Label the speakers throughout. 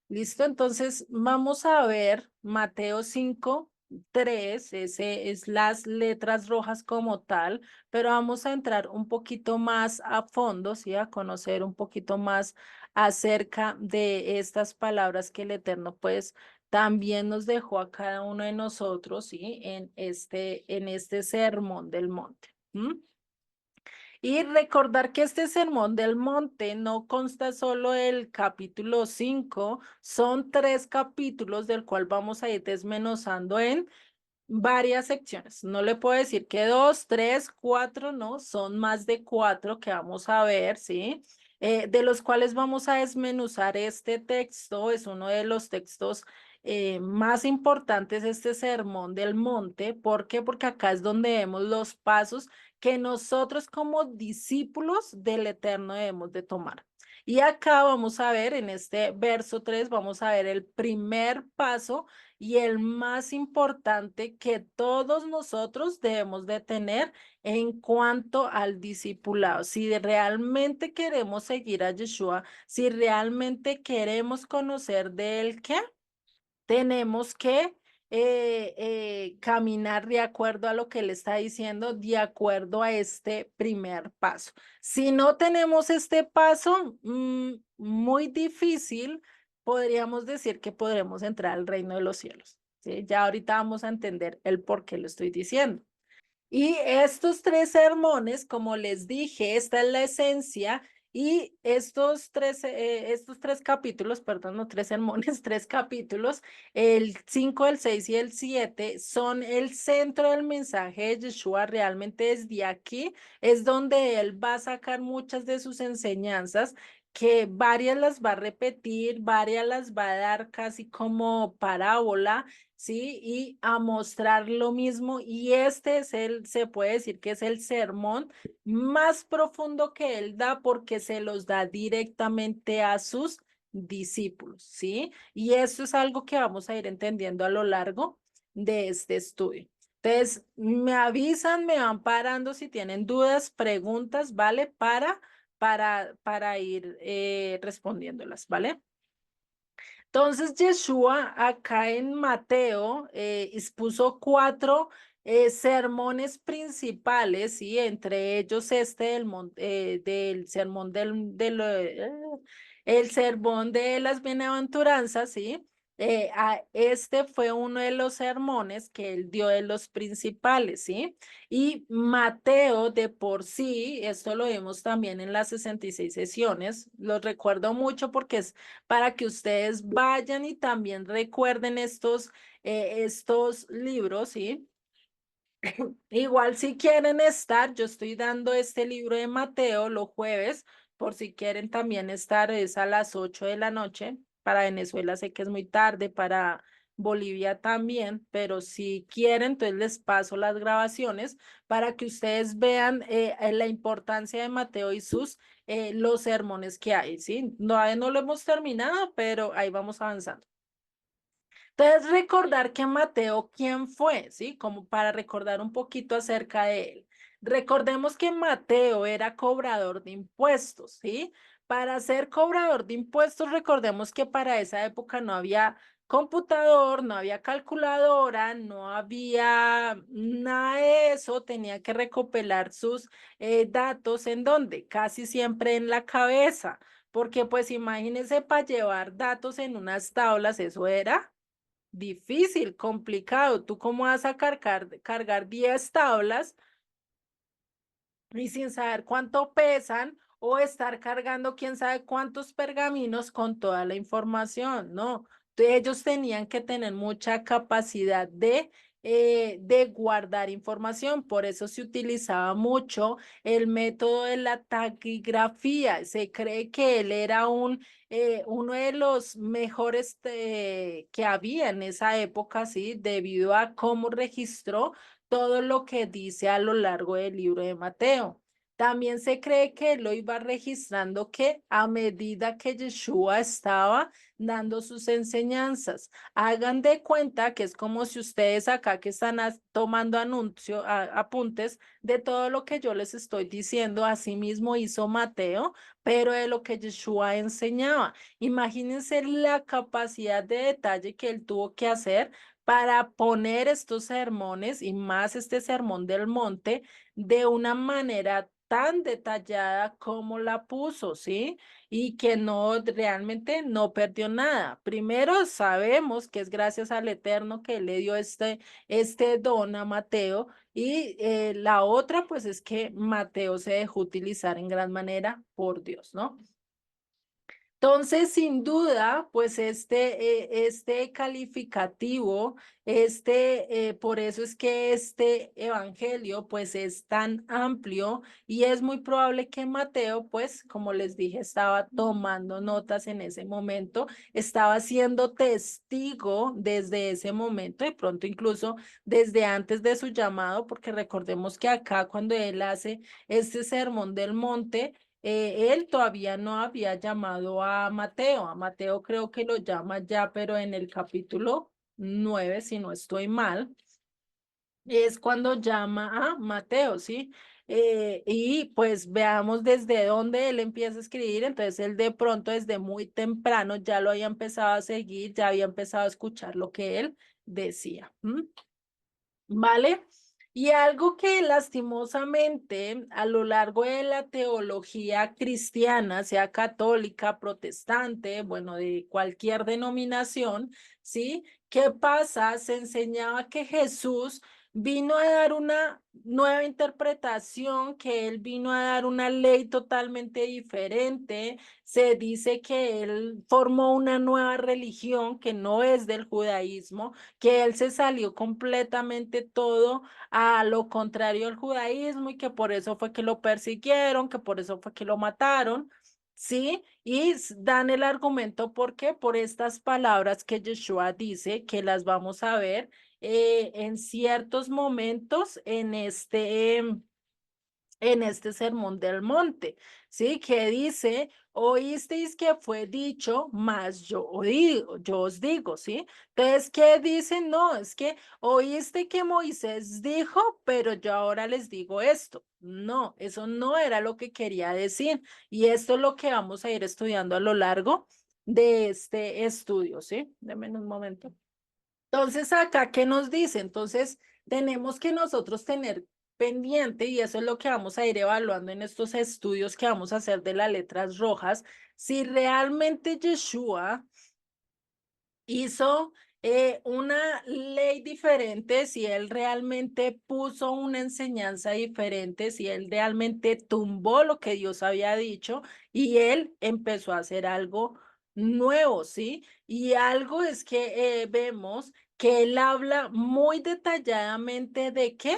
Speaker 1: ¿Listo? Entonces vamos a ver Mateo 5:3, ese es las letras rojas como tal, pero vamos a entrar un poquito más a fondo, ¿sí? A conocer un poquito más acerca de estas palabras que el Eterno pues también nos dejó a cada uno de nosotros, ¿sí? En este sermón del monte. Y recordar que este sermón del monte no consta solo del capítulo 5, son 3 capítulos del cual vamos a ir desmenuzando en varias secciones. No le puedo decir que 2, 3, 4, no, son más de 4 que vamos a ver, ¿sí? De los cuales vamos a desmenuzar este texto, es uno de los textos más importantes, este sermón del monte. ¿Por qué? Porque acá es donde vemos los pasos que nosotros como discípulos del Eterno debemos de tomar. Y acá vamos a ver, en este verso 3, vamos a ver el primer paso y el más importante que todos nosotros debemos de tener en cuanto al discipulado. Si realmente queremos seguir a Yeshua, si realmente queremos conocer de él, ¿qué? Tenemos que caminar de acuerdo a lo que él está diciendo, de acuerdo a este primer paso. Si no tenemos este paso, muy difícil, podríamos decir que podremos entrar al reino de los cielos. ¿Sí? Ya ahorita vamos a entender el por qué lo estoy diciendo. Y estos 3 sermones, como les dije, esta es la esencia. Y estos tres capítulos, perdón, no 3 sermones, 3 capítulos, el 5, el 6 y el 7, son el centro del mensaje de Yeshua. Realmente desde aquí es donde él va a sacar muchas de sus enseñanzas, que varias las va a repetir, varias las va a dar casi como parábola, ¿sí? Y a mostrar lo mismo. Y este se puede decir que es el sermón más profundo que él da, porque se los da directamente a sus discípulos, ¿sí? Y eso es algo que vamos a ir entendiendo a lo largo de este estudio. Entonces, me avisan, me van parando si tienen dudas, preguntas, ¿vale? Para ir respondiéndolas, ¿vale? Entonces, Yeshua acá en Mateo expuso 4 sermones principales, y entre ellos este del sermón el sermón de las bienaventuranzas, ¿sí? Este fue uno de los sermones que él dio de los principales, ¿sí? Y Mateo de por sí, esto lo vimos también en las 66 sesiones, lo recuerdo mucho porque es para que ustedes vayan y también recuerden estos libros, ¿sí? Igual si quieren estar, yo estoy dando este libro de Mateo los jueves, por si quieren también estar, es a las 8 de la noche. Para Venezuela sé que es muy tarde, para Bolivia también, pero si quieren, entonces les paso las grabaciones para que ustedes vean la importancia de Mateo y los sermones que hay, ¿sí? No, no lo hemos terminado, pero ahí vamos avanzando. Entonces, recordar que Mateo, ¿quién fue? ¿Sí? Como para recordar un poquito acerca de él. Recordemos que Mateo era cobrador de impuestos, ¿sí? Para ser cobrador de impuestos, recordemos que para esa época no había computador, no había calculadora, no había nada de eso, tenía que recopilar sus datos en donde, casi siempre en la cabeza, porque pues imagínense, para llevar datos en unas tablas, eso era difícil, complicado. ¿Tú cómo vas a cargar 10 tablas y sin saber cuánto pesan, o estar cargando quién sabe cuántos pergaminos con toda la información? No, ellos tenían que tener mucha capacidad de guardar información. Por eso se utilizaba mucho el método de la taquigrafía. Se cree que él era uno de los mejores que había en esa época, sí, debido a cómo registró todo lo que dice a lo largo del libro de Mateo. También se cree que él lo iba registrando que a medida que Yeshua estaba dando sus enseñanzas. Hagan de cuenta que es como si ustedes acá que están tomando apuntes de todo lo que yo les estoy diciendo, así mismo hizo Mateo, pero de lo que Yeshua enseñaba. Imagínense la capacidad de detalle que él tuvo que hacer para poner estos sermones y más este sermón del monte de una manera tan detallada como la puso, ¿sí? Y que no, realmente no perdió nada. Primero, sabemos que es gracias al Eterno que le dio este don a Mateo y la otra, pues es que Mateo se dejó utilizar en gran manera por Dios, ¿no? Entonces, sin duda, pues este calificativo, por eso es que este evangelio, pues es tan amplio y es muy probable que Mateo, pues, como les dije, estaba tomando notas en ese momento, estaba siendo testigo desde ese momento, de pronto incluso desde antes de su llamado, porque recordemos que acá cuando él hace este sermón del monte, él todavía no había llamado a Mateo creo que lo llama ya, pero en el capítulo 9 si no estoy mal, es cuando llama a Mateo, ¿sí? Y pues veamos desde dónde él empieza a escribir, entonces él de pronto desde muy temprano ya lo había empezado a seguir, ya había empezado a escuchar lo que él decía. ¿Vale? Y algo que lastimosamente a lo largo de la teología cristiana, sea católica, protestante, bueno, de cualquier denominación, ¿sí? ¿Qué pasa? Se enseñaba que Jesús vino a dar una nueva interpretación, que él vino a dar una ley totalmente diferente. Se dice que él formó una nueva religión que no es del judaísmo, que él se salió completamente todo a lo contrario al judaísmo y que por eso fue que lo persiguieron, que por eso fue que lo mataron, ¿sí? Y dan el argumento, ¿por qué? Por estas palabras que Yeshua dice, que las vamos a ver en ciertos momentos en este sermón del monte, ¿sí? Que dice, oísteis que fue dicho, mas yo os digo, ¿sí? Entonces, ¿qué dice? No, es que oíste que Moisés dijo, pero yo ahora les digo esto. No, eso no era lo que quería decir. Y esto es lo que vamos a ir estudiando a lo largo de este estudio, ¿sí? Deme un momento. Entonces, acá, ¿qué nos dice? Entonces, tenemos que nosotros tener pendiente, y eso es lo que vamos a ir evaluando en estos estudios que vamos a hacer de las letras rojas, si realmente Yeshua hizo una ley diferente, si él realmente puso una enseñanza diferente, si él realmente tumbó lo que Dios había dicho y él empezó a hacer algo nuevo, ¿sí? Y algo es que vemos que él habla muy detalladamente de qué,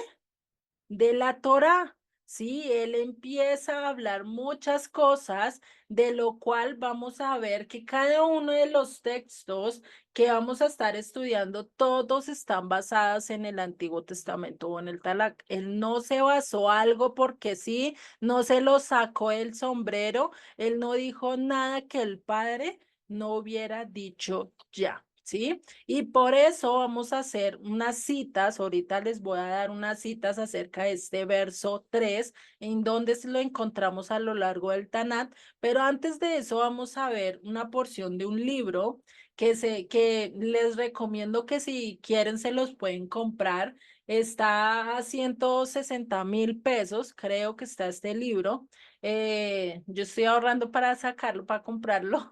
Speaker 1: de la Torá. Sí, él empieza a hablar muchas cosas, de lo cual vamos a ver que cada uno de los textos que vamos a estar estudiando, todos están basados en el Antiguo Testamento o en el Tanaj. Él no se basó algo porque sí, no se lo sacó el sombrero, él no dijo nada que el Padre no hubiera dicho ya. ¿Sí? Y por eso vamos a hacer unas citas, ahorita les voy a dar unas citas acerca de este verso 3, en donde se lo encontramos a lo largo del Tanat, pero antes de eso vamos a ver una porción de un libro que les recomiendo que si quieren se los pueden comprar, está a 160.000 pesos, creo que está este libro. Yo estoy ahorrando para sacarlo, para comprarlo.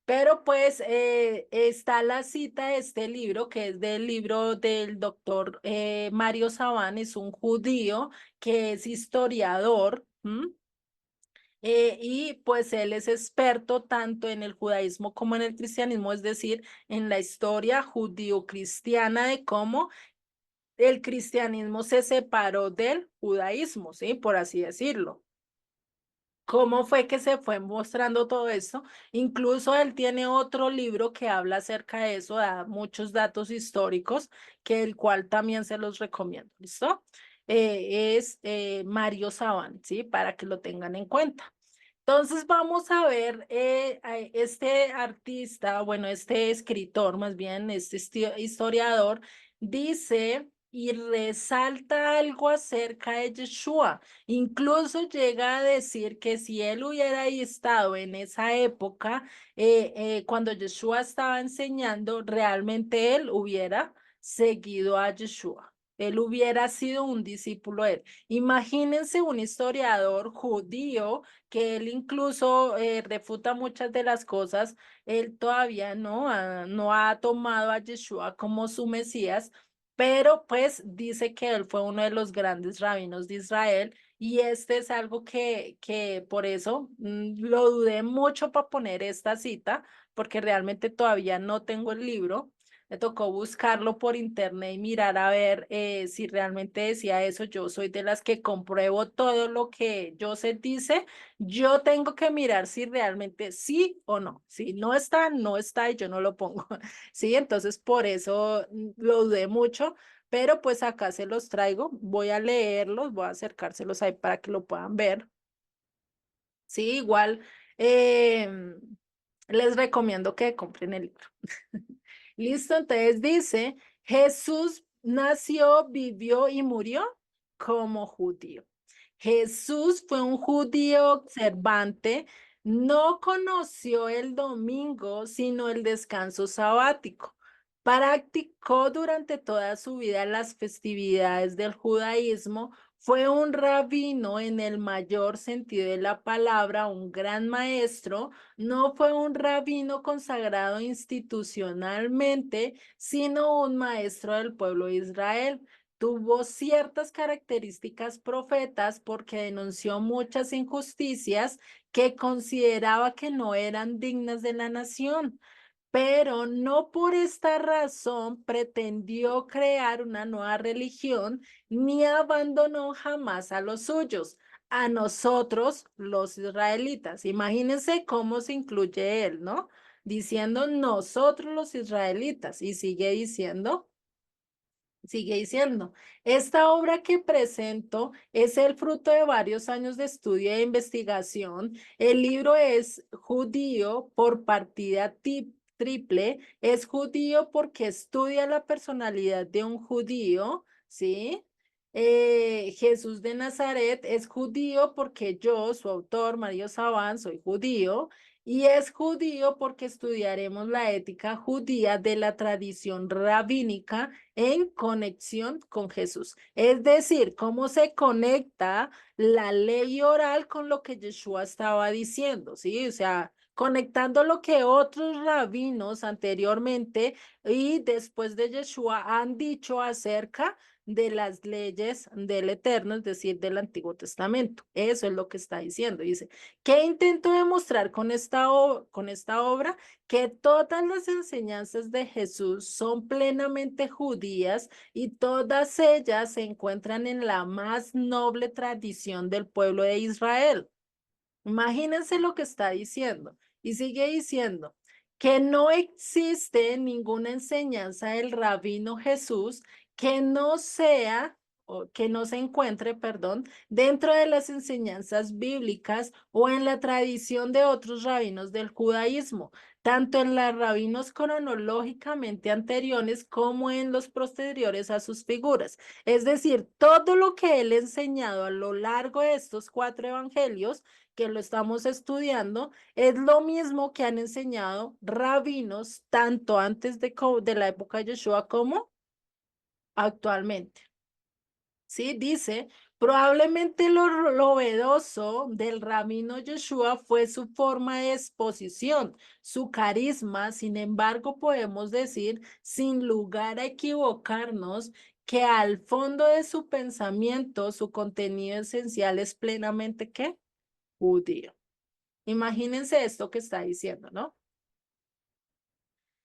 Speaker 1: Pero pues está la cita de este libro, que es del libro del doctor Mario Sabán, es un judío que es historiador. Y pues él es experto tanto en el judaísmo como en el cristianismo, es decir, en la historia judío-cristiana de cómo el cristianismo se separó del judaísmo, ¿sí? Por así decirlo. ¿Cómo fue que se fue mostrando todo esto? Incluso él tiene otro libro que habla acerca de eso, da muchos datos históricos, que el cual también se los recomiendo. ¿Listo? es Mario Saban, ¿sí? Para que lo tengan en cuenta. Entonces vamos a ver a este artista, bueno, este escritor, más bien, este historiador, dice y resalta algo acerca de Yeshua. Incluso llega a decir que si él hubiera estado en esa época, cuando Yeshua estaba enseñando, realmente él hubiera seguido a Yeshua. Él hubiera sido un discípulo de él. Imagínense un historiador judío que él incluso refuta muchas de las cosas, él todavía no ha tomado a Yeshua como su Mesías, pero pues dice que él fue uno de los grandes rabinos de Israel y este es algo que por eso lo dudé mucho para poner esta cita, porque realmente todavía no tengo el libro. Me tocó buscarlo por internet y mirar a ver si realmente decía eso. Yo soy de las que compruebo todo lo que Joseph dice. Yo tengo que mirar si realmente sí o no. Si no está, no está y yo no lo pongo. Sí, entonces por eso lo dudé mucho, pero pues acá se los traigo. Voy a leerlos, voy a acercárselos ahí para que lo puedan ver. Sí, igual les recomiendo que compren el libro. Listo, entonces dice, Jesús nació, vivió y murió como judío. Jesús fue un judío observante, no conoció el domingo, sino el descanso sabático. Practicó durante toda su vida las festividades del judaísmo, fue un rabino en el mayor sentido de la palabra, un gran maestro, no fue un rabino consagrado institucionalmente, sino un maestro del pueblo de Israel. Tuvo ciertas características profetas porque denunció muchas injusticias que consideraba que no eran dignas de la nación, pero no por esta razón pretendió crear una nueva religión ni abandonó jamás a los suyos, a nosotros los israelitas. Imagínense cómo se incluye él, ¿no? Diciendo nosotros los israelitas y sigue diciendo, esta obra que presento es el fruto de varios años de estudio e investigación. El libro es judío por partida triple, es judío porque estudia la personalidad de un judío, ¿sí? Jesús de Nazaret es judío porque yo, su autor, Mario Sabán, soy judío. Y es judío porque estudiaremos la ética judía de la tradición rabínica en conexión con Jesús. Es decir, cómo se conecta la ley oral con lo que Yeshua estaba diciendo, ¿sí? O sea, conectando lo que otros rabinos anteriormente y después de Yeshua han dicho acerca de las leyes del Eterno, es decir, del Antiguo Testamento. Eso es lo que está diciendo. Dice, ¿qué intento demostrar con con esta obra? Que todas las enseñanzas de Jesús son plenamente judías y todas ellas se encuentran en la más noble tradición del pueblo de Israel. Imagínense lo que está diciendo. Y sigue diciendo que no existe ninguna enseñanza del rabino Jesús que no sea o que no se encuentre, perdón, dentro de las enseñanzas bíblicas o en la tradición de otros rabinos del judaísmo, tanto en los rabinos cronológicamente anteriores como en los posteriores a sus figuras. Es decir, todo lo que él ha enseñado a lo largo de estos 4 evangelios que lo estamos estudiando, es lo mismo que han enseñado rabinos tanto antes de la época de Yeshua como actualmente. Sí, dice, probablemente lo novedoso del rabino Yeshua fue su forma de exposición, su carisma. Sin embargo, podemos decir, sin lugar a equivocarnos, que al fondo de su pensamiento, su contenido esencial es plenamente, ¿qué? Judío. Imagínense esto que está diciendo, ¿no?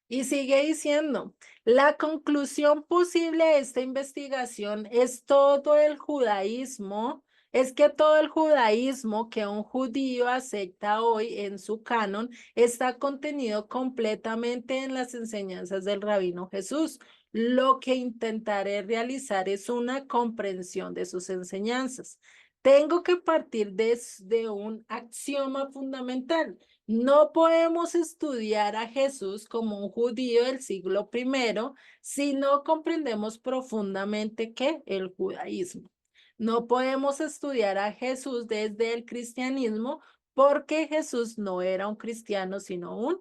Speaker 1: Y sigue diciendo, la conclusión posible de esta investigación es todo el judaísmo, es que todo el judaísmo que un judío acepta hoy en su canon está contenido completamente en las enseñanzas del rabino Jesús. lo que intentaré realizar es una comprensión de sus enseñanzas. Tengo que partir de un axioma fundamental. No podemos estudiar a Jesús como un judío del siglo primero si no comprendemos profundamente qué el judaísmo. No podemos estudiar a Jesús desde el cristianismo porque Jesús no era un cristiano, sino un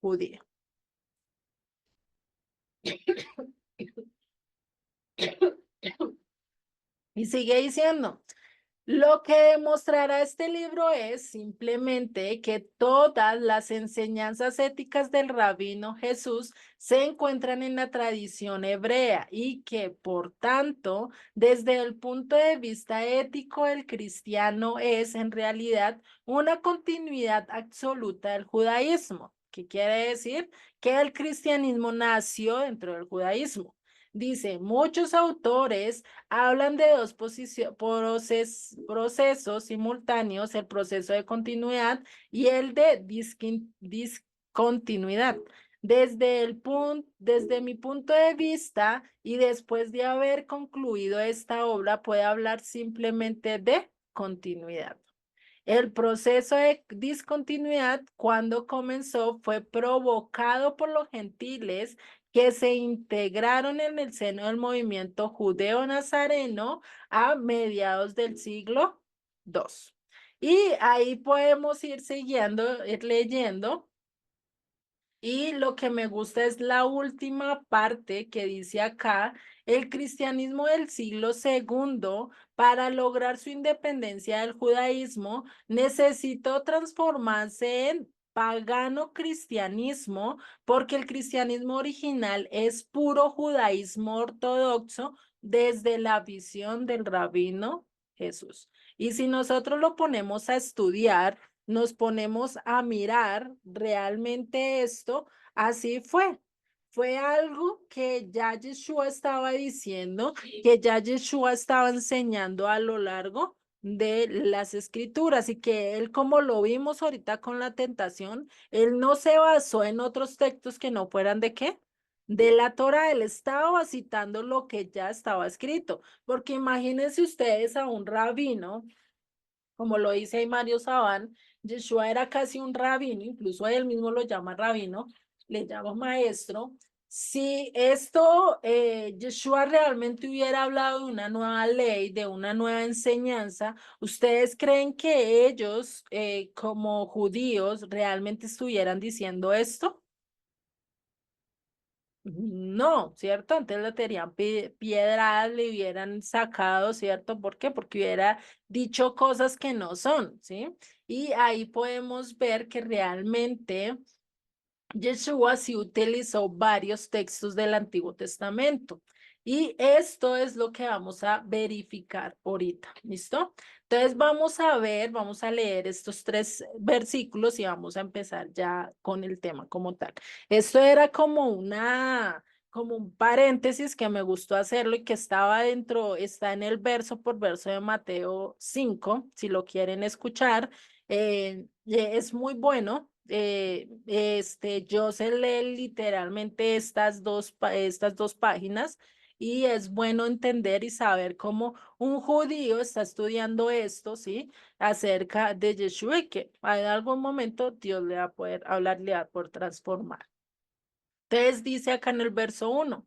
Speaker 1: judío. Y sigue diciendo, lo que demostrará este libro es simplemente que todas las enseñanzas éticas del rabino Jesús se encuentran en la tradición hebrea y que, por tanto, desde el punto de vista ético, el cristiano es en realidad una continuidad absoluta del judaísmo. ¿Qué quiere decir? Que el cristianismo nació dentro del judaísmo. Dice, muchos autores hablan de dos procesos simultáneos, el proceso de continuidad y el de discontinuidad. Desde mi punto de vista y después de haber concluido esta obra, puedo hablar simplemente de continuidad. El proceso de discontinuidad, cuando comenzó, fue provocado por los gentiles que se integraron en el seno del movimiento judeo-nazareno a mediados del siglo II. Y ahí podemos ir siguiendo, ir leyendo. Y lo que me gusta es la última parte que dice acá, el cristianismo del siglo segundo, para lograr su independencia del judaísmo, necesitó transformarse en pagano cristianismo, porque el cristianismo original es puro judaísmo ortodoxo desde la visión del rabino Jesús. Y si nosotros lo ponemos a estudiar, nos ponemos a mirar realmente esto, así fue. Fue algo que ya Yeshua estaba diciendo, que ya Yeshua estaba enseñando a lo largo de las escrituras y que él, como lo vimos ahorita con la tentación, él no se basó en otros textos que no fueran de qué, de la Torah, él estaba citando lo que ya estaba escrito, porque imagínense ustedes a un rabino como lo dice ahí Mario Sabán, Yeshua era casi un rabino, incluso él mismo lo llama rabino, le llama maestro. Si esto, Yeshua realmente hubiera hablado de una nueva ley, de una nueva enseñanza, ¿ustedes creen que ellos, como judíos, realmente estuvieran diciendo esto? No, ¿cierto? Antes le tenían piedras, le hubieran sacado, ¿cierto? ¿Por qué? Porque hubiera dicho cosas que no son, ¿sí? Y ahí podemos ver que realmente Yeshua sí utilizó varios textos del Antiguo Testamento. Y esto es lo que vamos a verificar ahorita, ¿listo? Entonces vamos a ver, vamos a leer estos tres versículos y vamos a empezar ya con el tema como tal. Esto era como un paréntesis que me gustó hacerlo y que estaba dentro, está en el verso por verso de Mateo 5, si lo quieren escuchar. Es muy bueno. Yo sé leer literalmente estas dos páginas y es bueno entender y saber cómo un judío está estudiando esto, ¿sí? Acerca de Yeshua y que en algún momento Dios le va a poder hablar, le va a poder transformar. Entonces dice acá en el verso 1.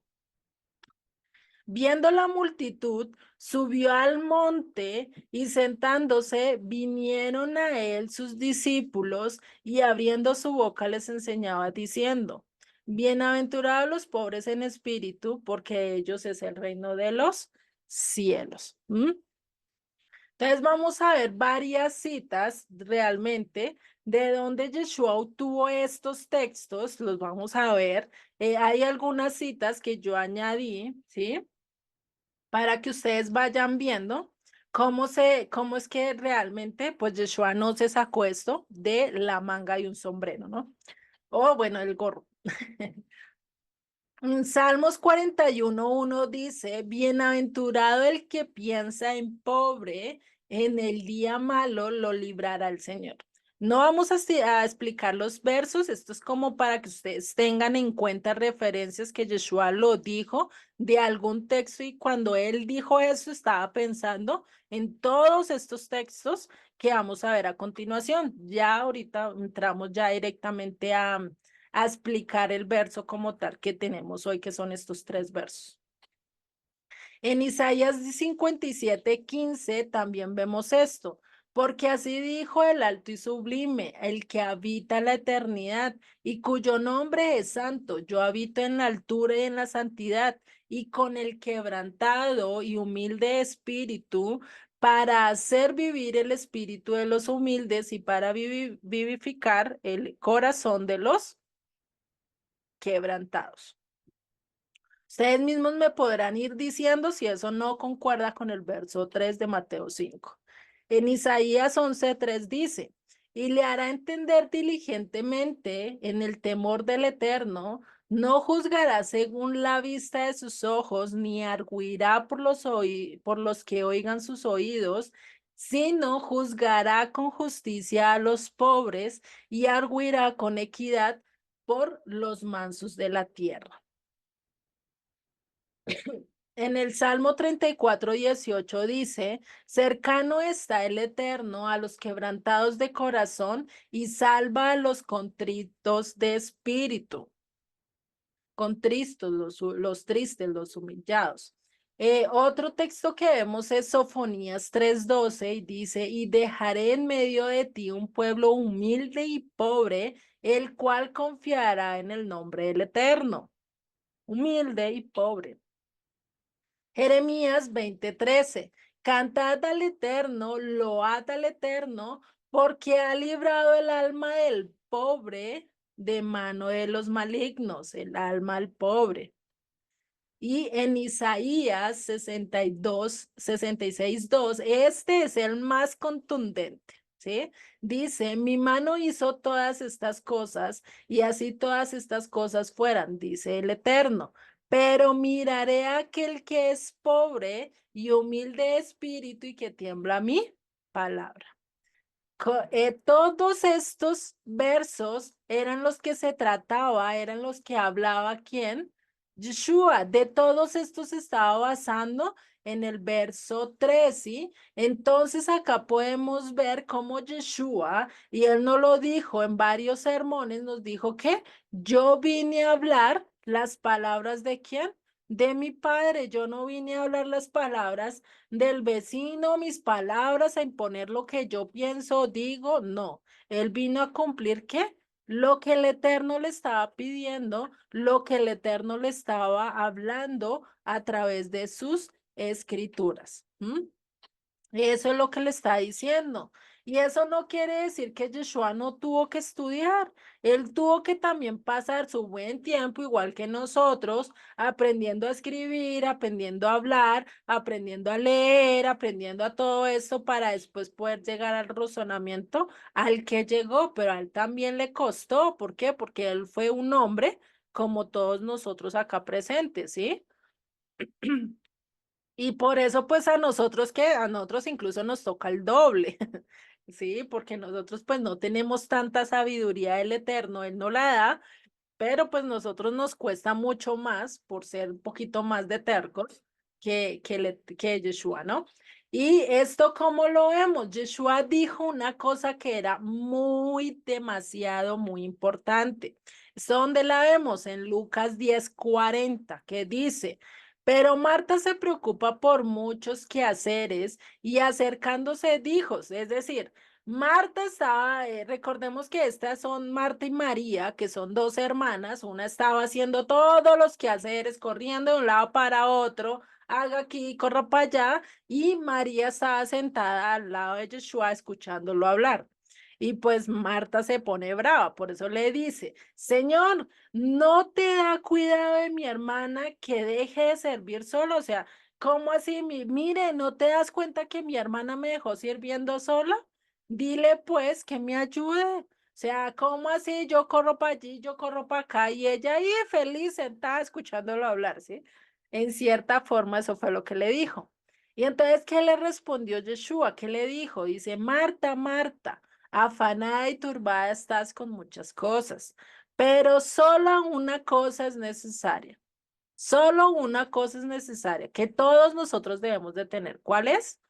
Speaker 1: Viendo la multitud, subió al monte y sentándose, vinieron a él sus discípulos y abriendo su boca les enseñaba diciendo, bienaventurados los pobres en espíritu, porque de ellos es el reino de los cielos. Entonces vamos a ver varias citas realmente de donde Yeshua obtuvo estos textos, los vamos a ver. Hay algunas citas que yo añadí, ¿sí? Para que ustedes vayan viendo cómo es que realmente, pues Yeshua no se sacó esto de la manga y un sombrero, ¿no? O bueno, el gorro. En Salmos 41:1 dice, bienaventurado el que piensa en pobre, en el día malo lo librará el Señor. No vamos a explicar los versos, esto es como para que ustedes tengan en cuenta referencias que Yeshua lo dijo de algún texto y cuando él dijo eso estaba pensando en todos estos textos que vamos a ver a continuación. Ya ahorita entramos ya directamente a explicar el verso como tal que tenemos hoy, que son estos tres versos. En Isaías 57:15 también vemos esto, porque así dijo el alto y sublime, el que habita la eternidad y cuyo nombre es santo. Yo habito en la altura y en la santidad y con el quebrantado y humilde espíritu para hacer vivir el espíritu de los humildes y para vivificar el corazón de los quebrantados. Ustedes mismos me podrán ir diciendo si eso no concuerda con el verso 3 de Mateo 5. En Isaías 11:3 dice, y le hará entender diligentemente en el temor del Eterno, no juzgará según la vista de sus ojos, ni arguirá por los que oigan sus oídos, sino juzgará con justicia a los pobres y arguirá con equidad por los mansos de la tierra. En el Salmo 34:18 dice, cercano está el Eterno a los quebrantados de corazón y salva a los contritos de espíritu, contristos, los tristes, los humillados. Otro texto que vemos es Sofonías 3:12 y dice, y dejaré en medio de ti un pueblo humilde y pobre, el cual confiará en el nombre del Eterno. Humilde y pobre. Jeremías 20:13. Cantad al Eterno, load al Eterno, porque ha librado el alma del pobre de mano de los malignos, el alma al pobre. Y en Isaías 66:2, este es el más contundente, ¿sí? Dice, mi mano hizo todas estas cosas y así todas estas cosas fueran, dice el Eterno. Pero miraré a aquel que es pobre y humilde de espíritu y que tiembla mi palabra. Todos estos versos eran los que se trataba, eran los que hablaba quién, Yeshua. De todos estos se estaba basando en el verso 3, ¿sí? Entonces acá podemos ver cómo Yeshua, y él no lo dijo en varios sermones, nos dijo que yo vine a hablar las palabras de quién, de mi padre. Yo no vine a hablar las palabras del vecino, mis palabras, a imponer lo que yo pienso, digo, no. Él vino a cumplir ¿qué? Lo que el Eterno le estaba pidiendo, lo que el Eterno le estaba hablando a través de sus escrituras. Eso es lo que le está diciendo. Y eso no quiere decir que Yeshua no tuvo que estudiar. Él tuvo que también pasar su buen tiempo, igual que nosotros, aprendiendo a escribir, aprendiendo a hablar, aprendiendo a leer, aprendiendo a todo esto para después poder llegar al razonamiento al que llegó. Pero a él también le costó. ¿Por qué? Porque él fue un hombre como todos nosotros acá presentes, ¿sí? Y por eso, pues a nosotros incluso nos toca el doble, ¿sí? Porque nosotros pues no tenemos tanta sabiduría del Eterno, Él no la da, pero pues nosotros nos cuesta mucho más por ser un poquito más de tercos que Yeshua, ¿no? Y esto, ¿cómo lo vemos? Yeshua dijo una cosa que era muy importante. ¿Esto dónde la vemos? En Lucas 10:40, que dice, pero Marta se preocupa por muchos quehaceres y acercándose dijo, es decir, Marta estaba, recordemos que estas son Marta y María, que son dos hermanas, una estaba haciendo todos los quehaceres, corriendo de un lado para otro, haga aquí, corra para allá, y María estaba sentada al lado de Yeshua escuchándolo hablar. Y pues Marta se pone brava, por eso le dice, Señor, ¿no te da cuidado de mi hermana que deje de servir solo? O sea, ¿cómo así? Mire, ¿no te das cuenta que mi hermana me dejó sirviendo sola? Dile pues que me ayude. O sea, ¿cómo así? Yo corro para allí, yo corro para acá y ella ahí feliz sentada escuchándolo hablar, ¿sí? En cierta forma eso fue lo que le dijo. Y entonces, ¿qué le respondió Yeshua? ¿Qué le dijo? Dice, Marta, Marta, afanada y turbada estás con muchas cosas, pero solo una cosa es necesaria. Solo una cosa es necesaria, que todos nosotros debemos de tener. ¿Cuál es?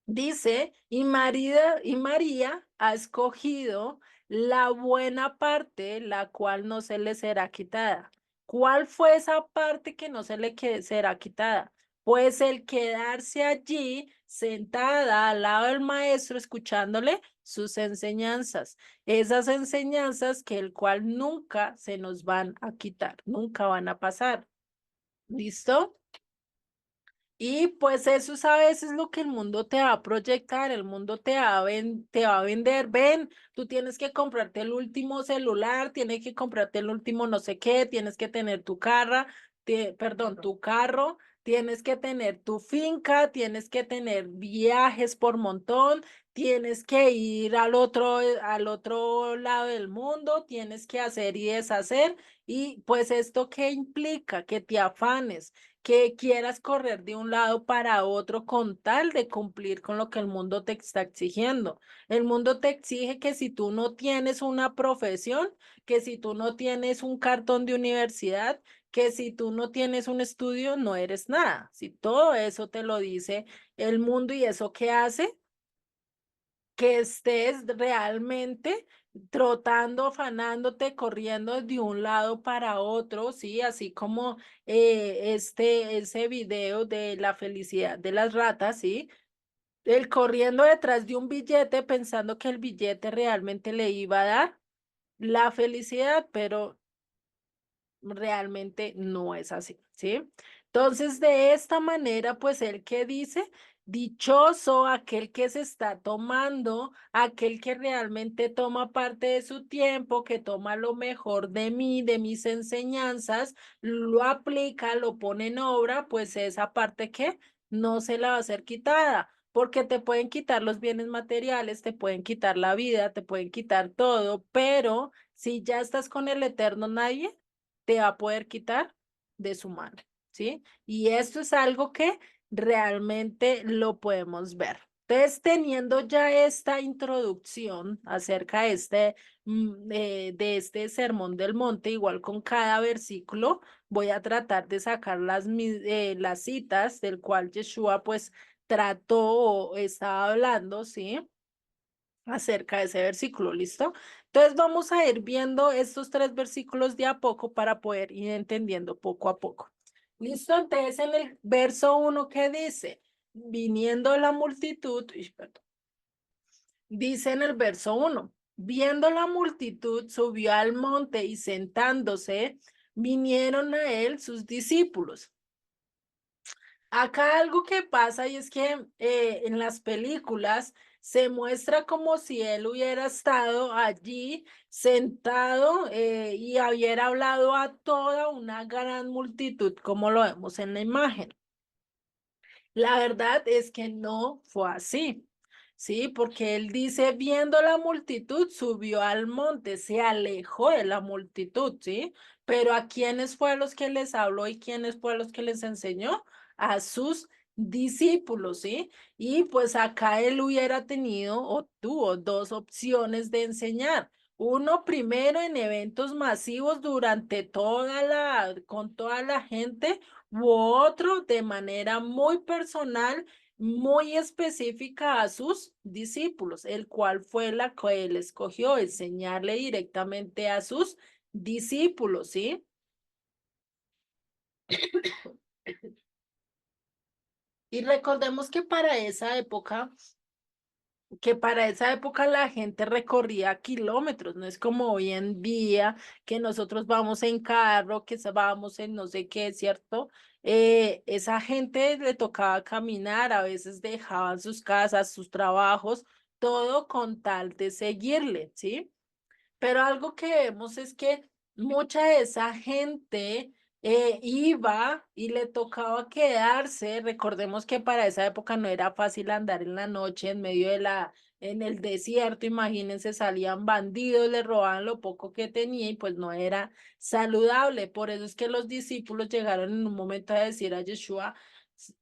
Speaker 1: Dice, y María ha escogido la buena parte, la cual no se le será quitada. ¿Cuál fue esa parte que no se le será quitada? Pues el quedarse allí sentada al lado del maestro, escuchándole sus enseñanzas. Esas enseñanzas que el cual nunca se nos van a quitar, nunca van a pasar. ¿Listo? Y pues eso es a veces lo que el mundo te va a proyectar, el mundo te va a vender, ven, tú tienes que comprarte el último celular, tienes que comprarte el último no sé qué, tienes que tener tu perdón, tu carro, tienes que tener tu finca, tienes que tener viajes por montón, tienes que ir al otro lado del mundo, tienes que hacer y deshacer, y pues esto qué implica, que te afanes que quieras correr de un lado para otro con tal de cumplir con lo que el mundo te está exigiendo. El mundo te exige que si tú no tienes una profesión, que si tú no tienes un cartón de universidad, que si tú no tienes un estudio, no eres nada. Si todo eso te lo dice el mundo y eso qué hace, que estés realmente trotando, afanándote, corriendo de un lado para otro, sí, así como ese video de la felicidad de las ratas, sí, el corriendo detrás de un billete pensando que el billete realmente le iba a dar la felicidad, pero realmente no es así, ¿sí? Entonces, de esta manera, pues el que dice, dichoso aquel que se está tomando, aquel que realmente toma parte de su tiempo, que toma lo mejor de mí, de mis enseñanzas, lo aplica, lo pone en obra, pues esa parte que no se la va a ser quitada. Porque te pueden quitar los bienes materiales, te pueden quitar la vida, te pueden quitar todo, pero si ya estás con el eterno, nadie te va a poder quitar de su mano, ¿sí? Y esto es algo que realmente lo podemos ver. Entonces, teniendo ya esta introducción acerca de este sermón del monte, igual con cada versículo, voy a tratar de sacar las citas del cual Yeshua pues trató o estaba hablando, ¿sí? Acerca de ese versículo, ¿listo? Entonces vamos a ir viendo estos tres versículos de a poco para poder ir entendiendo poco a poco. ¿Listo? Entonces en el verso 1 que dice, viniendo la multitud, perdón, dice en el verso 1, viendo la multitud, subió al monte y sentándose, vinieron a él sus discípulos. Acá algo que pasa y es que en las películas se muestra como si él hubiera estado allí sentado y hubiera hablado a toda una gran multitud, como lo vemos en la imagen. La verdad es que no fue así, ¿sí? Porque él dice, viendo la multitud, subió al monte, se alejó de la multitud, ¿sí? Pero ¿a quiénes fue los que les habló y quiénes fue los que les enseñó? A sus discípulos, ¿sí? Y pues acá él hubiera tenido o tuvo dos opciones de enseñar. Uno primero en eventos masivos con toda la gente u otro de manera muy personal, muy específica a sus discípulos, el cual fue la que él escogió, enseñarle directamente a sus discípulos, ¿sí? Y recordemos que para esa época la gente recorría kilómetros, no es como hoy en día que nosotros vamos en carro, vamos en no sé qué, ¿cierto? Esa gente le tocaba caminar, a veces dejaban sus casas, sus trabajos, todo con tal de seguirle, ¿sí? Pero algo que vemos es que mucha de esa gente iba y le tocaba quedarse. Recordemos que para esa época no era fácil andar en la noche en medio en el desierto. Imagínense, salían bandidos, le robaban lo poco que tenía y pues no era saludable. Por eso es que los discípulos llegaron en un momento a decir a Yeshua,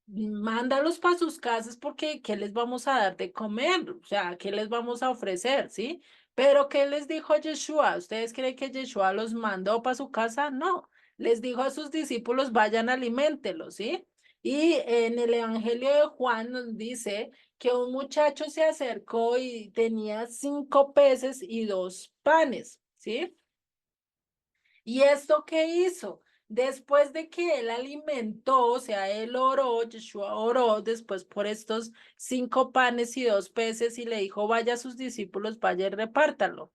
Speaker 1: Mándalos para sus casas porque ¿qué les vamos a dar de comer? O sea, ¿qué les vamos a ofrecer? ¿Sí? Pero ¿qué les dijo Yeshua? ¿Ustedes creen que Yeshua los mandó para su casa? No. Les dijo a sus discípulos, vayan, aliméntelos, ¿sí? Y en el Evangelio de Juan nos dice que un muchacho se acercó y tenía 5 peces y 2 panes, ¿sí? ¿Y esto qué hizo? Después de que él alimentó, o sea, él oró, Yeshua oró después por estos 5 panes y 2 peces y le dijo, vaya a sus discípulos, vaya y repártalo.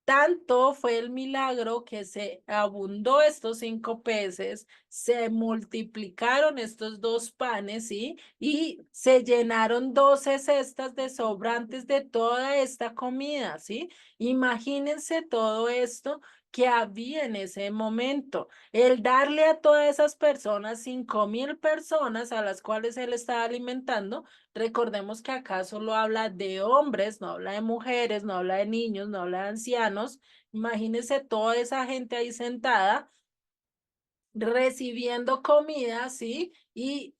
Speaker 1: Tanto fue el milagro que se abundó estos 5 peces, se multiplicaron estos 2 panes, ¿sí? Y se llenaron 12 cestas de sobrantes de toda esta comida, ¿sí? Imagínense todo esto que había en ese momento. El darle a todas esas personas, 5.000 personas a las cuales él estaba alimentando. Recordemos que acá solo habla de hombres, no habla de mujeres, no habla de niños, no habla de ancianos. Imagínense toda esa gente ahí sentada recibiendo comida, ¿sí? Y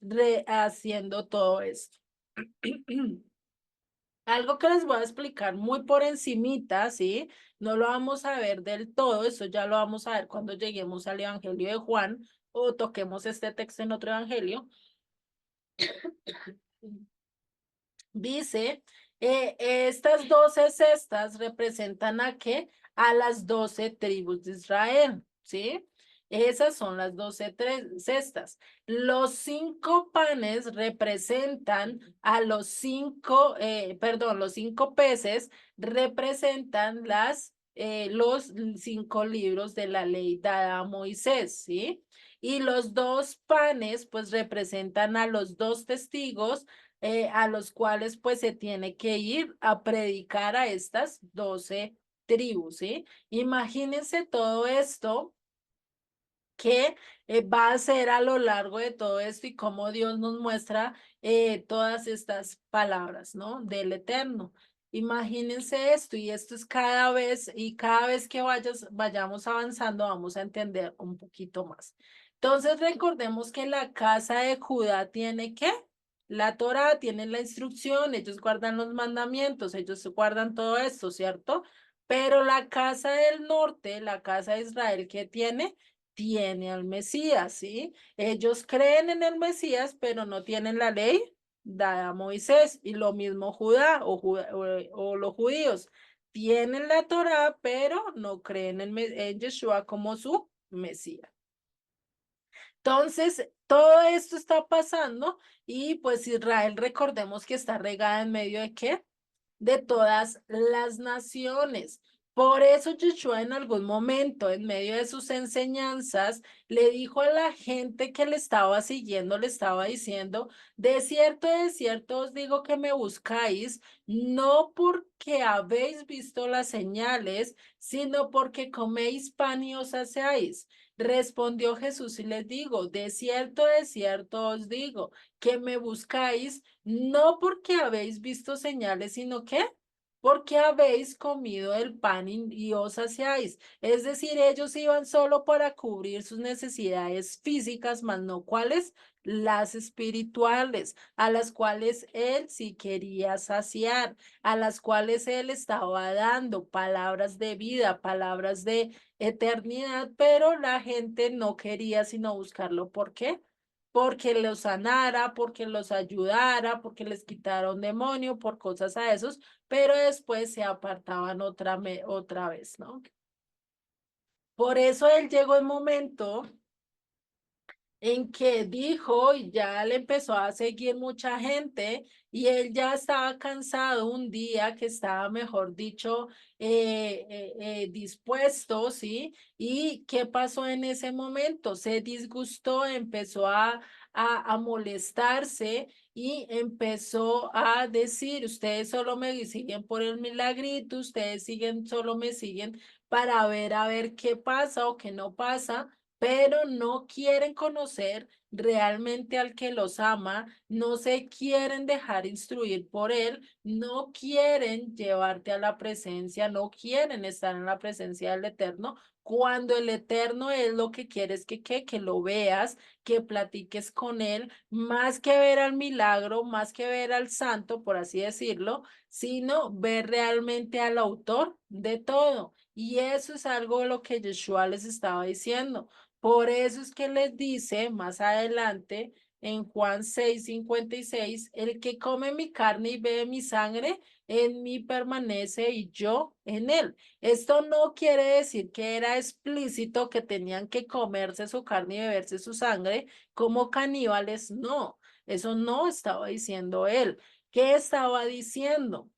Speaker 1: haciendo todo esto. Algo que les voy a explicar muy por encimita, ¿sí? No lo vamos a ver del todo, eso ya lo vamos a ver cuando lleguemos al Evangelio de Juan o toquemos este texto en otro evangelio. Dice, estas 12 cestas representan a qué? A las 12 tribus de Israel, ¿sí? Esas son las 12 cestas. Los 5 panes representan a los 5 peces representan los 5 libros de la ley dada a Moisés, ¿sí? Y los 2 panes, pues representan a los 2 testigos a los cuales pues se tiene que ir a predicar a estas 12 tribus, ¿sí? Imagínense todo esto que va a ser a lo largo de todo esto y cómo Dios nos muestra todas estas palabras, ¿no? Del Eterno. Imagínense esto y esto es cada vez que vayamos avanzando vamos a entender un poquito más. Entonces recordemos que la casa de Judá tiene ¿qué? La Torá tiene la instrucción, ellos guardan los mandamientos, ellos guardan todo esto, ¿cierto? Pero la casa del norte, la casa de Israel, ¿qué tiene? Tiene al Mesías, ¿sí? Ellos creen en el Mesías, pero no tienen la ley dada a Moisés. Y lo mismo Judá o los judíos. Tienen la Torá, pero no creen en Yeshua como su Mesías. Entonces, todo esto está pasando y pues Israel, recordemos que está regada en medio de ¿qué? De todas las naciones. Por eso Yeshua en algún momento, en medio de sus enseñanzas, le dijo a la gente que le estaba siguiendo, le estaba diciendo, de cierto os digo que me buscáis, no porque habéis visto las señales, sino porque coméis pan y os saciáis. Respondió Jesús y les digo, de cierto os digo, que me buscáis no porque habéis visto señales, sino que porque habéis comido el pan y os saciáis. Es decir, ellos iban solo para cubrir sus necesidades físicas, mas no cuáles, las espirituales, a las cuales él sí quería saciar, a las cuales él estaba dando palabras de vida, palabras de eternidad, pero la gente no quería sino buscarlo. ¿Por qué? Porque los sanara, porque los ayudara, porque les quitara un demonio, por cosas a esos, pero después se apartaban otra vez, ¿no? Por eso él llegó el momento en que dijo y ya le empezó a seguir mucha gente y él ya estaba cansado un día que estaba, mejor dicho, dispuesto, ¿sí? ¿Y qué pasó en ese momento? Se disgustó, empezó a molestarse y empezó a decir, ustedes solo me siguen por el milagrito, ustedes solo me siguen para ver a ver qué pasa o qué no pasa, pero no quieren conocer realmente al que los ama, no se quieren dejar instruir por él, no quieren llevarte a la presencia, no quieren estar en la presencia del Eterno, cuando el Eterno es lo que quieres que lo veas, que platiques con él, más que ver al milagro, más que ver al santo, por así decirlo, sino ver realmente al autor de todo. Y eso es algo de lo que Yeshua les estaba diciendo. Por eso es que les dice más adelante en Juan 6:56, el que come mi carne y bebe mi sangre, en mí permanece y yo en él. Esto no quiere decir que era explícito que tenían que comerse su carne y beberse su sangre como caníbales, no, eso no estaba diciendo él. ¿Qué estaba diciendo?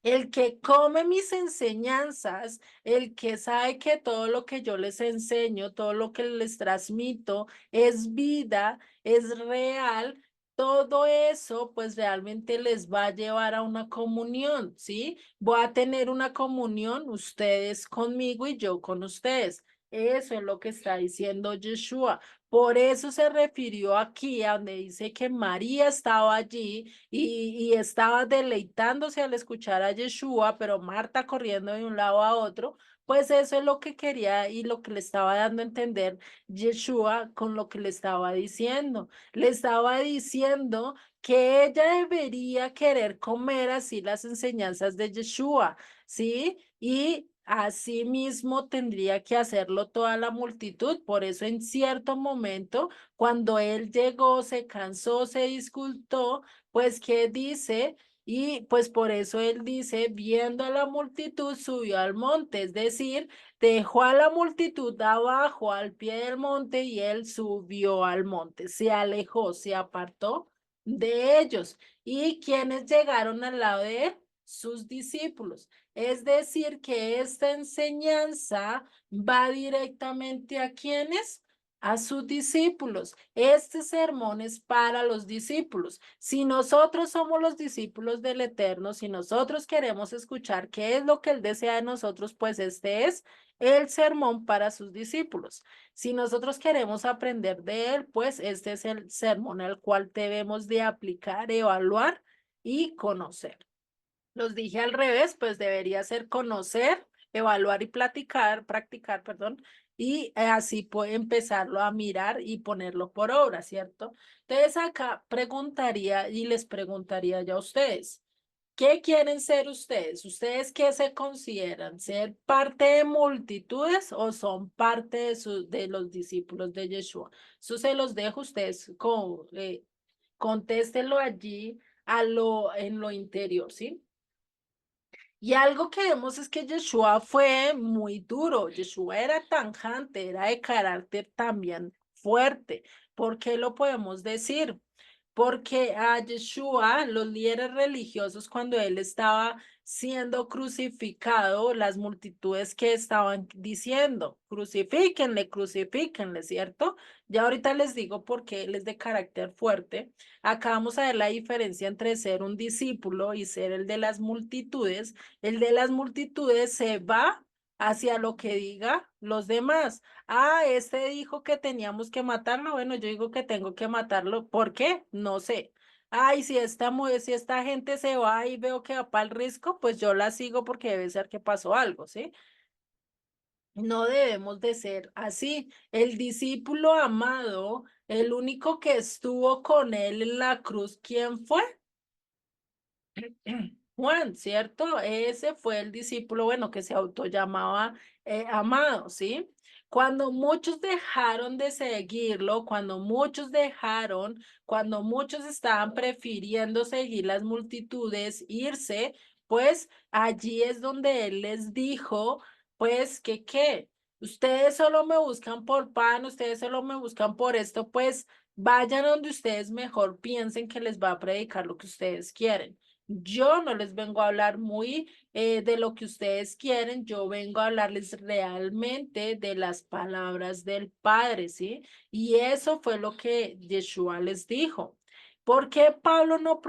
Speaker 1: El que come mis enseñanzas, el que sabe que todo lo que yo les enseño, todo lo que les transmito es vida, es real, todo eso pues realmente les va a llevar a una comunión, ¿sí? Voy a tener una comunión ustedes conmigo y yo con ustedes. Eso es lo que está diciendo Yeshua. Por eso se refirió aquí a donde dice que María estaba allí y estaba deleitándose al escuchar a Yeshua, pero Marta corriendo de un lado a otro, pues eso es lo que quería y lo que le estaba dando a entender Yeshua con lo que le estaba diciendo. Le estaba diciendo que ella debería querer comer así las enseñanzas de Yeshua, ¿sí? Y así mismo tendría que hacerlo toda la multitud. Por eso en cierto momento, cuando él llegó, se cansó, se disculpó, pues, ¿qué dice? Y pues por eso él dice, viendo a la multitud, subió al monte, es decir, dejó a la multitud abajo al pie del monte y él subió al monte, se alejó, se apartó de ellos. ¿Y quienes llegaron al lado de él? Sus discípulos. Es decir, que esta enseñanza va directamente a quienes, a sus discípulos. Este sermón es para los discípulos. Si nosotros somos los discípulos del Eterno, si nosotros queremos escuchar qué es lo que Él desea de nosotros, pues este es el sermón para sus discípulos. Si nosotros queremos aprender de Él, pues este es el sermón al cual debemos de aplicar, evaluar y conocer. Los dije al revés, pues debería ser conocer, evaluar y platicar, practicar, perdón, y así puede empezarlo a mirar y ponerlo por obra, ¿cierto? Entonces acá preguntaría y les preguntaría ya a ustedes, ¿qué quieren ser ustedes? ¿Ustedes qué se consideran? ¿Ser parte de multitudes o son parte de los discípulos de Yeshua? Eso se los dejo a ustedes, contéstenlo allí en lo interior, ¿sí? Y algo que vemos es que Yeshua fue muy duro. Yeshua era tajante, era de carácter también fuerte. ¿Por qué lo podemos decir? Porque a Yeshua, los líderes religiosos, cuando él estaba siendo crucificado, las multitudes que estaban diciendo, crucifíquenle, crucifíquenle, ¿cierto? Ya ahorita les digo por qué él es de carácter fuerte. Acá vamos a ver la diferencia entre ser un discípulo y ser el de las multitudes. El de las multitudes se va hacia lo que diga los demás. Ah, este dijo que teníamos que matarlo. Bueno, yo digo que tengo que matarlo. ¿Por qué? No sé. Ay, si esta gente se va y veo que va para el risco, pues yo la sigo porque debe ser que pasó algo, ¿sí? No debemos de ser así. El discípulo amado, el único que estuvo con él en la cruz, ¿quién fue? Juan, ¿cierto? Ese fue el discípulo, bueno, que se autollamaba amado, ¿sí? Cuando muchos dejaron de seguirlo, cuando muchos estaban prefiriendo seguir las multitudes, irse, pues allí es donde él les dijo, pues, que qué, ustedes solo me buscan por pan, ustedes solo me buscan por esto, pues vayan donde ustedes mejor piensen que les va a predicar lo que ustedes quieren. Yo no les vengo a hablar muy de lo que ustedes quieren, yo vengo a hablarles realmente de las palabras del Padre, ¿sí? Y eso fue lo que Yeshua les dijo. ¿Por qué Pablo no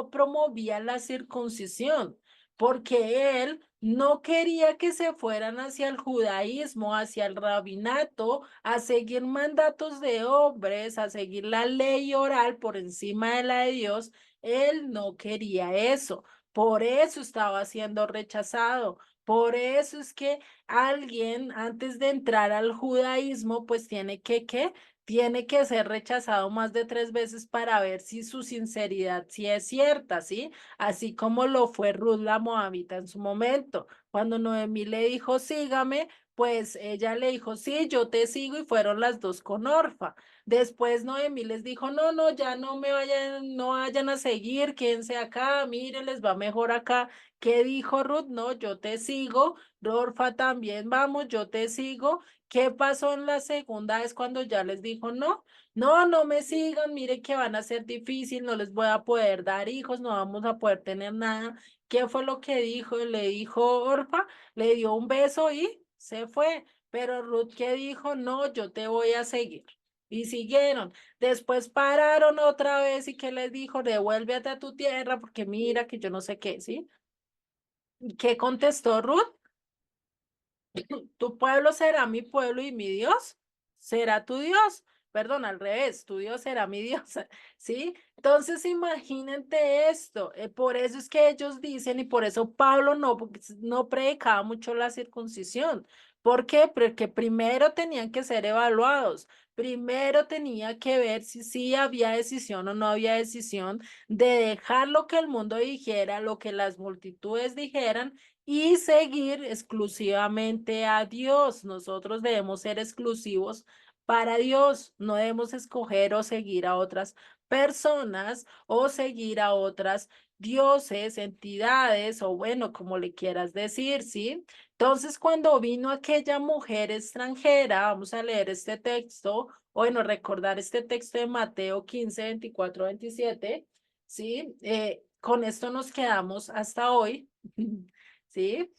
Speaker 1: promovía la circuncisión? porque él no quería que se fueran hacia el judaísmo, hacia el rabinato, a seguir mandatos de hombres, a seguir la ley oral por encima de la de Dios. Él no quería eso. Por eso estaba siendo rechazado. Por eso es que alguien antes de entrar al judaísmo, pues tiene ¿qué? Tiene que ser rechazado más de 3 veces para ver si su sinceridad sí es cierta, ¿sí? Así como lo fue Ruth la Moabita en su momento. Cuando Noemí le dijo, sígame, pues ella le dijo, sí, yo te sigo y fueron las dos con Orfa. Después Noemí les dijo, no, no, ya no me vayan, no vayan a seguir, quédense acá, miren, les va mejor acá. ¿Qué dijo Ruth? No, yo te sigo. Orfa también, vamos, yo te sigo. ¿Qué pasó en la segunda vez cuando ya les dijo, no? No, no me sigan, mire que van a ser difícil, no les voy a poder dar hijos, no vamos a poder tener nada. ¿Qué fue lo que dijo? Le dijo Orfa, le dio un beso y se fue. Pero Ruth, ¿qué dijo? No, yo te voy a seguir. Y siguieron. Después pararon otra vez y ¿qué les dijo? Devuélvete a tu tierra porque mira que yo no sé qué, ¿sí? ¿Qué contestó Ruth? Tu pueblo será mi pueblo y mi Dios será tu Dios. Perdón, al revés, tu Dios será mi Dios, ¿sí? Entonces imagínate esto, por eso es que ellos dicen y por eso Pablo no, porque no predicaba mucho la circuncisión. ¿Por qué? Porque primero tenían que ser evaluados, primero tenía que ver si sí había decisión o no había decisión de dejar lo que el mundo dijera, lo que las multitudes dijeran y seguir exclusivamente a Dios. Nosotros debemos ser exclusivos para Dios, no debemos escoger o seguir a otras personas o seguir a otras dioses, entidades o bueno, como le quieras decir, ¿sí? Entonces, cuando vino aquella mujer extranjera, vamos a leer este texto, bueno, recordar este texto de Mateo 15 24 27, ¿sí? Con esto nos quedamos hasta hoy. ¿Sí?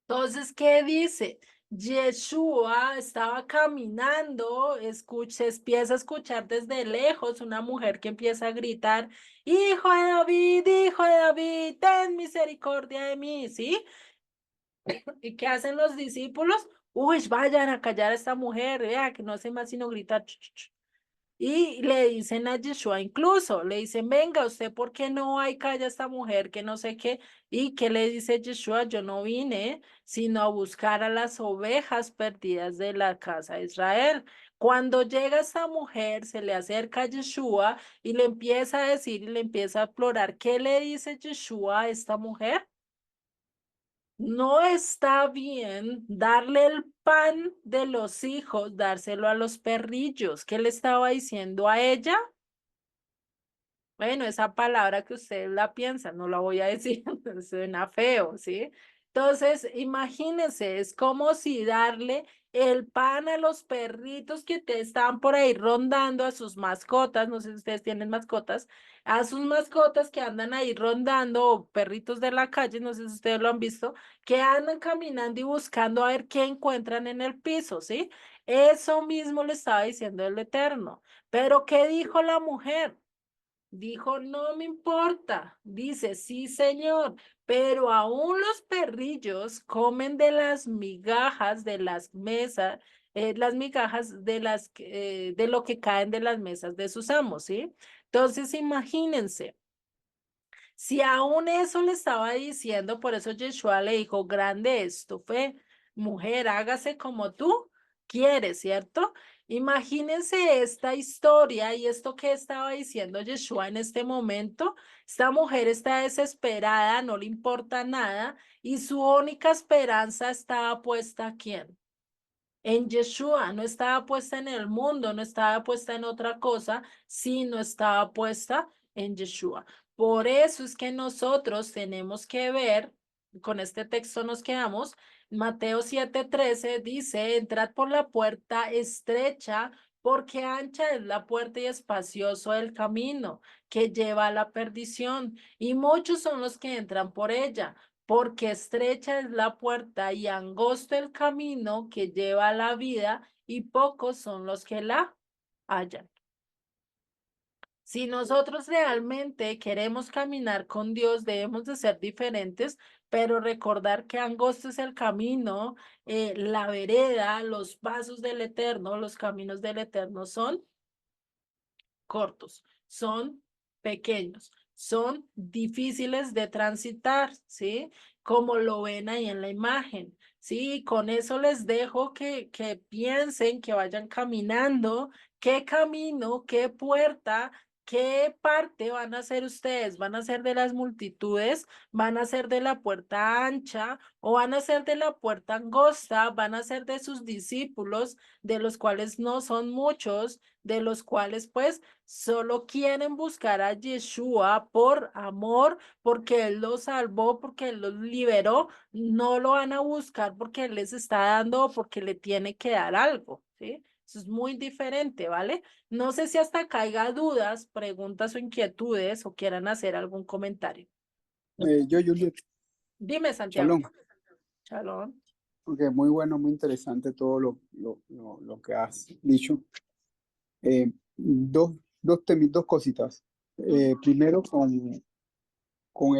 Speaker 1: Entonces, ¿qué dice? Yeshua estaba caminando, se empieza a escuchar desde lejos una mujer que empieza a gritar, hijo de David, ten misericordia de mí, ¿sí? ¿Y qué hacen los discípulos? Uy, vayan a callar a esta mujer, vea que no hace más sino gritar. Y le dicen a Yeshua incluso, le dicen, venga, usted, ¿por qué no hay calla esta mujer que no sé qué? ¿Y qué le dice Yeshua? Yo no vine sino a buscar a las ovejas perdidas de la casa de Israel. Cuando llega esta mujer, se le acerca a Yeshua y le empieza a decir y le empieza a explorar, ¿qué le dice Yeshua a esta mujer? No está bien darle el pan de los hijos, dárselo a los perrillos. ¿Qué le estaba diciendo a ella? Bueno, esa palabra que ustedes la piensan, no la voy a decir, suena feo, ¿sí? Entonces, imagínense, es como si darle el pan a los perritos que te están por ahí rondando a sus mascotas, no sé si ustedes tienen mascotas, a sus mascotas que andan ahí rondando, o perritos de la calle, no sé si ustedes lo han visto, que andan caminando y buscando a ver qué encuentran en el piso, ¿sí? Eso mismo le estaba diciendo el Eterno. Pero ¿qué dijo la mujer? Dijo, no me importa. Dice, sí, señor, pero aún los perrillos comen de las migajas de las mesas, las migajas de de lo que caen de las mesas de sus amos, ¿sí? Entonces, imagínense. Si aún eso le estaba diciendo, por eso Yeshua le dijo, grande es tu fe, mujer, hágase como tú quieres, ¿cierto? Imagínense esta historia y esto que estaba diciendo Yeshua en este momento. Esta mujer está desesperada, no le importa nada y su única esperanza estaba puesta ¿a quién? En Yeshua, no estaba puesta en el mundo, no estaba puesta en otra cosa, sino estaba puesta en Yeshua. Por eso es que nosotros tenemos que ver, con este texto nos quedamos, Mateo 7:13 dice, entrad por la puerta estrecha, porque ancha es la puerta y espacioso el camino que lleva a la perdición, y muchos son los que entran por ella porque estrecha es la puerta y angosto el camino que lleva a la vida, y pocos son los que la hallan. Si nosotros realmente queremos caminar con Dios, debemos de ser diferentes, pero recordar que angosto es el camino, la vereda, los pasos del Eterno, los caminos del Eterno son cortos, son pequeños, son difíciles de transitar, ¿sí? Como lo ven ahí en la imagen, ¿sí? Con eso les dejo que piensen, que vayan caminando, qué camino, qué puerta. ¿Qué parte van a ser ustedes? ¿Van a ser de las multitudes? ¿Van a ser de la puerta ancha? ¿O van a ser de la puerta angosta? ¿Van a ser de sus discípulos, de los cuales no son muchos, de los cuales pues solo quieren buscar a Yeshua por amor, porque Él los salvó, porque Él los liberó? No lo van a buscar porque Él les está dando o porque le tiene que dar algo, ¿sí? Eso es muy diferente, ¿vale? No sé si hasta acá haya dudas, preguntas o inquietudes o quieran hacer algún comentario.
Speaker 2: Juliet,
Speaker 1: Dime, Santiago.
Speaker 2: Shalom,
Speaker 1: Shalom.
Speaker 2: porque muy bueno, muy interesante todo lo que has dicho. Dos cositas.
Speaker 1: Ujú,
Speaker 2: Primero, con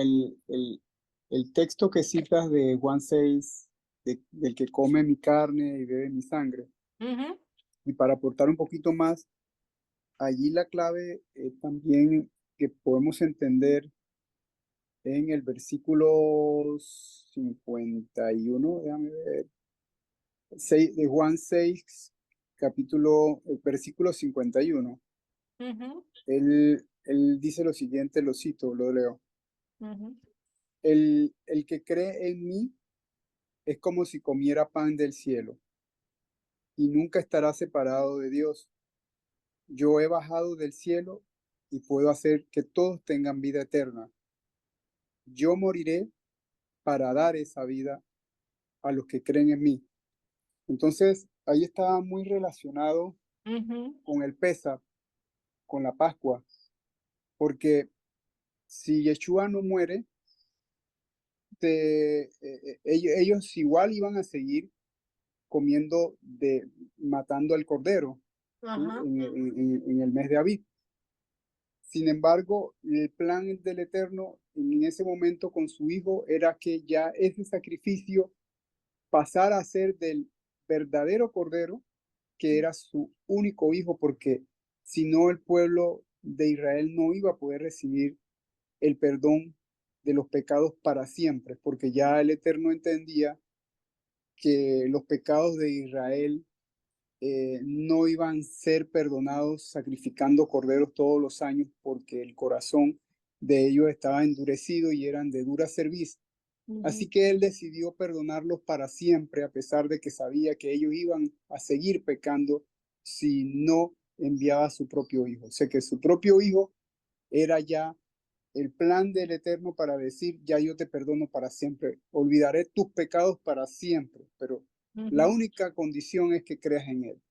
Speaker 2: el texto que citas de Juan 6, del que come mi carne y bebe mi sangre.
Speaker 1: ujú,
Speaker 2: Y para aportar un poquito más, allí la clave también que podemos entender en el versículo 51, déjame ver, de Juan 6, versículo 51.
Speaker 1: ujú,
Speaker 2: Él dice lo siguiente, lo cito, lo leo.
Speaker 1: ujú,
Speaker 2: El que cree en mí es como si comiera pan del cielo y nunca estará separado de Dios. Yo he bajado del cielo y puedo hacer que todos tengan vida eterna. Yo moriré para dar esa vida a los que creen en mí. Entonces, ahí está muy relacionado
Speaker 1: ujú,
Speaker 2: con el Pesa, con la Pascua, porque si Yeshua no muere, ellos igual iban a seguir matando al cordero, ¿sí?
Speaker 1: ajá,
Speaker 2: En el mes de Abib. Sin embargo, el plan del Eterno en ese momento con su hijo era que ya ese sacrificio pasara a ser del verdadero cordero, que era su único hijo, porque si no el pueblo de Israel no iba a poder recibir el perdón de los pecados para siempre, porque ya el Eterno entendía que los pecados de Israel no iban a ser perdonados sacrificando corderos todos los años, porque el corazón de ellos estaba endurecido y eran de dura cerviz.
Speaker 1: ujú,
Speaker 2: Así que él decidió perdonarlos para siempre, a pesar de que sabía que ellos iban a seguir pecando si no enviaba a su propio hijo. O sea que su propio hijo era ya el plan del Eterno para decir, ya yo te perdono para siempre, olvidaré tus pecados para siempre, pero la
Speaker 1: ujú,
Speaker 2: única condición es que creas en él.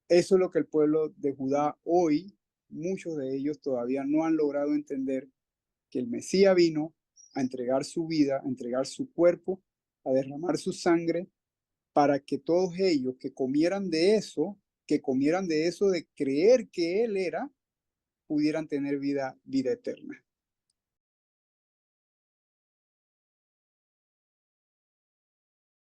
Speaker 2: Eso es lo que el pueblo de Judá hoy, muchos de ellos todavía no han logrado entender, que el Mesías vino a entregar su vida, a entregar su cuerpo, a derramar su sangre, para que todos ellos que comieran de eso, de creer que Él era, pudieran tener vida eterna.